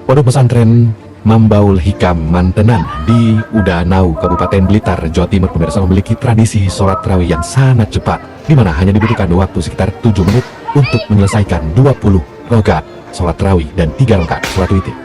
Pondok Pesantren Mambaul Hikam Mantenan di Udanau, Kabupaten Blitar, Jawa Timur, pemirsa, memiliki tradisi sholat tarawih yang sangat cepat, di mana hanya dibutuhkan waktu sekitar 7 menit untuk menyelesaikan 20 rakaat sholat tarawih dan 3 rakaat sholat witir.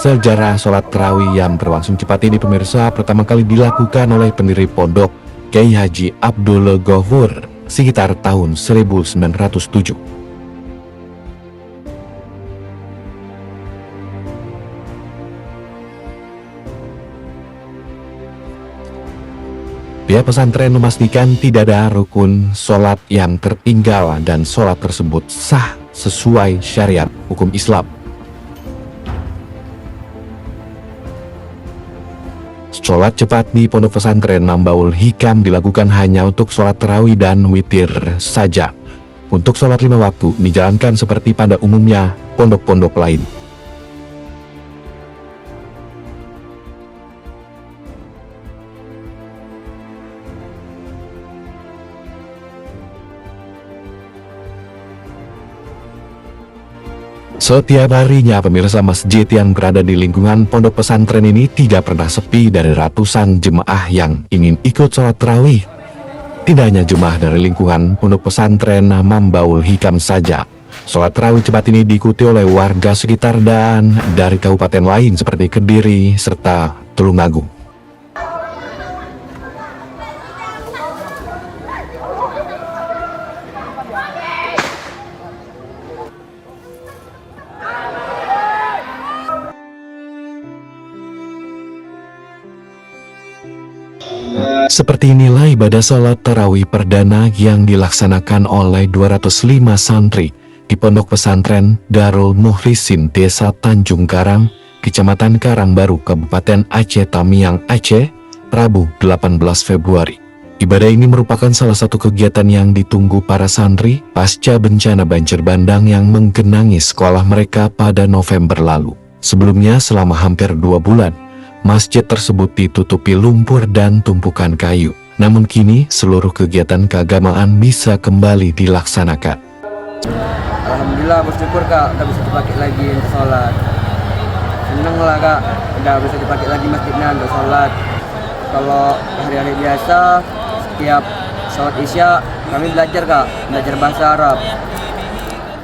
Sejarah sholat tarawih yang berlangsung cepat ini, pemirsa, pertama kali dilakukan oleh pendiri pondok Kiai Haji Abdul Ghafur sekitar tahun 1907. Pihak pesantren memastikan tidak ada rukun sholat yang tertinggal dan sholat tersebut sah sesuai syariat hukum Islam. Sholat cepat di Pondok Pesantren Mambaul Hikam dilakukan hanya untuk sholat tarawih dan witir saja. Untuk sholat 5 waktu dijalankan seperti pada umumnya pondok-pondok lain. Setiap harinya, pemirsa, masjid yang berada di lingkungan pondok pesantren ini tidak pernah sepi dari ratusan jemaah yang ingin ikut sholat tarawih. Tidak hanya jemaah dari lingkungan pondok pesantren Mambaul Hikam saja, sholat tarawih cepat ini diikuti oleh warga sekitar dan dari kabupaten lain seperti Kediri serta Tulungagung. Seperti inilah ibadah sholat tarawih perdana yang dilaksanakan oleh 205 santri di Pondok Pesantren Darul Mukhlisin, Desa Tanjung Karang, Kecamatan Karangbaru, Kabupaten Aceh Tamiang, Aceh, Rabu 18 Februari. Ibadah ini merupakan salah satu kegiatan yang ditunggu para santri pasca bencana banjir bandang yang menggenangi sekolah mereka pada November lalu. Sebelumnya, selama hampir 2 bulan, masjid tersebut ditutupi lumpur dan tumpukan kayu. Namun kini seluruh kegiatan keagamaan bisa kembali dilaksanakan. Alhamdulillah, bersyukur kak, udah bisa dipakai lagi untuk sholat. Seneng lah kak, udah bisa dipakai lagi masjidnya untuk sholat. Kalau hari-hari biasa, setiap sholat isya kami belajar kak, belajar bahasa Arab.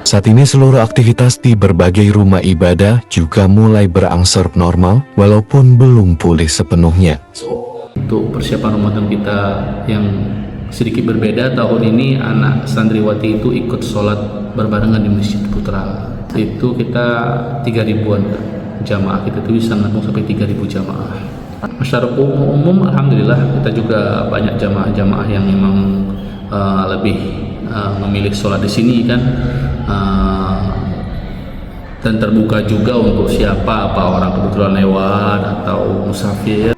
Saat ini seluruh aktivitas di berbagai rumah ibadah juga mulai berangsur normal walaupun belum pulih sepenuhnya. Untuk persiapan Ramadan kita yang sedikit berbeda, tahun ini anak santriwati itu ikut sholat berbarengan di Masjid Putra. Itu kita 3.000-an jamaah, kita itu bisa nampung sampai 3.000 jamaah. Masyarakat umum alhamdulillah kita juga banyak jamaah-jamaah yang memang lebih memilih sholat di sini kan, dan terbuka juga untuk siapa, apa orang kebetulan lewat atau musafir.